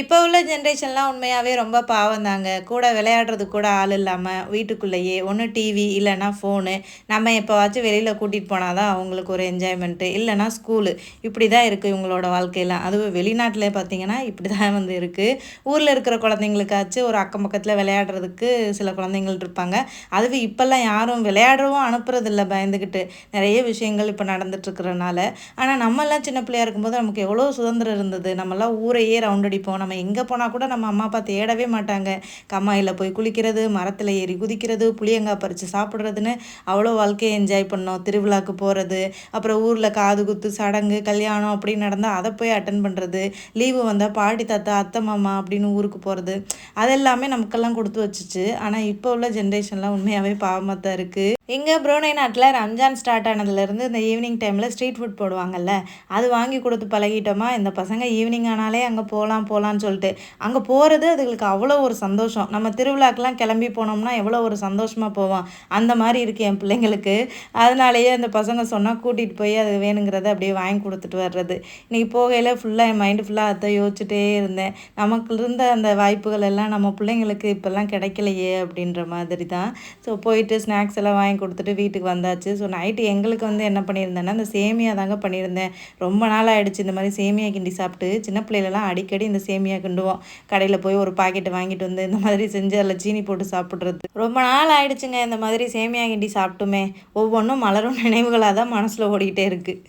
இப்போ உள்ள ஜென்ரேஷன்லாம் உண்மையாவே ரொம்ப பாவம் தாங்க. கூட விளையாடுறதுக்கு கூட ஆள் இல்லாம, வீட்டுக்குள்ளேயே ஒண்ணு டிவி இல்லன்னா ஃபோனு. நம்ம எப்பவாச்சும் வெளியில கூட்டிட்டு போனா தான் அவங்களுக்கு ஒரு என்ஜாய்மெண்ட்டு. இல்லன்னா ஸ்கூலு. இப்படி தான் இருக்கு இவங்களோட வாழ்க்கைலாம். அதுவும் வெளிநாட்டில பார்த்தீங்கன்னா, இப்படி தான் வந்து இருக்கு. ஊர்ல இருக்கிற குழந்தைங்களுக்காச்சும் ஒரு அக்கம் பக்கத்தில விளையாடுறதுக்கு சில குழந்தைங்கள் இருப்பாங்க. அதுவும் இப்பல்லாம் யாரும் விளையாடவும் அனுப்புறதில்ல பயந்துகிட்டு. நெறைய விஷயங்கள் இப்ப நடந்துட்டு இருக்கிறனால. ஆனா நம்மலாம் சின்ன பிள்ளையா இருக்கும்போது நமக்கு எவ்வளோ சுதந்திரம் இருந்தது. நம்மலாம் ஊரையே ரவுண்ட் அடிப்போம். நம்ம எங்கே போனால் கூட நம்ம அம்மா அப்பா தேடவே மாட்டாங்க. கம்மாயில் போய் குளிக்கிறது, மரத்தில் ஏறி குதிக்கிறது, புளியங்காய் பறித்து சாப்பிட்றதுன்னு அவ்வளோ வாழ்க்கையை என்ஜாய் பண்ணோம். திருவிழாவுக்கு போகிறது, அப்புறம் ஊரில் காது குத்து, சடங்கு, கல்யாணம் அப்படின்னு நடந்தால் அதை போய் அட்டன் பண்ணுறது, லீவு வந்தால் பாட்டி தாத்தா அத்தை மாமா அப்படின்னு ஊருக்கு போகிறது, அதெல்லாமே நமக்கெல்லாம் கொடுத்து வச்சுச்சு. ஆனால் இப்போ உள்ள ஜென்ரேஷன்லாம் உண்மையாகவே பாவமாக தான் இருக்குது. இங்கே புரோனை நாட்டில் ரம்ஜான் ஸ்டார்ட் ஆனதுலேருந்து இந்த ஈவினிங் டைமில் ஸ்ட்ரீட் ஃபுட் போடுவாங்கல்ல, அது வாங்கி கொடுத்து பழகிட்டோமா, இந்த பசங்க ஈவினிங் ஆனாலே அங்கே போகலான்னு சொல்லிட்டு அங்கே போகிறது அதுகளுக்கு அவ்வளோ ஒரு சந்தோஷம். நம்ம திருவிழாக்கெலாம் கிளம்பி போனோம்னா எவ்வளோ ஒரு சந்தோஷமாக போவோம். அந்த மாதிரி இருக்குது என் பிள்ளைங்களுக்கு. அதனாலேயே அந்த பசங்க சொன்னால் கூட்டிகிட்டு போய் அது வேணுங்கிறத அப்படியே வாங்கி கொடுத்துட்டு வர்றது. இன்றைக்கி போகையில் ஃபுல்லாக என் மைண்டு ஃபுல்லாக அதை யோசிச்சுட்டே இருந்தேன். நமக்கு இருந்த அந்த வாய்ப்புகள் எல்லாம் நம்ம பிள்ளைங்களுக்கு இப்போல்லாம் கிடைக்கலையே அப்படின்ற மாதிரி தான். ஸோ போயிட்டு ஸ்நாக்ஸ் எல்லாம் வாங்கி கொடுத்துட்டு வீட்டுக்கு வந்தாச்சு. ஸோ நைட்டு எங்களுக்கு வந்து என்ன பண்ணியிருந்தேன்னா, இந்த சேமியா தாங்க பண்ணியிருந்தேன். ரொம்ப நாள் ஆயிடுச்சு இந்த மாதிரி சேமியா கிண்டி சாப்பிட்டு. சின்ன பிள்ளைலலாம் அடிக்கடி இந்த சேமியா கிண்டுவோம். கடையில் போய் ஒரு பாக்கெட் வாங்கிட்டு வந்து இந்த மாதிரி செஞ்சு அதில் சீனி போட்டு சாப்பிட்றது. ரொம்ப நாள் ஆயிடுச்சுங்க இந்த மாதிரி சேமியா கிண்டி சாப்பிட்டுமே. ஒவ்வொன்றும் மலரும் நினைவுகளாக தான் மனசில் ஓடிக்கிட்டே இருக்குது.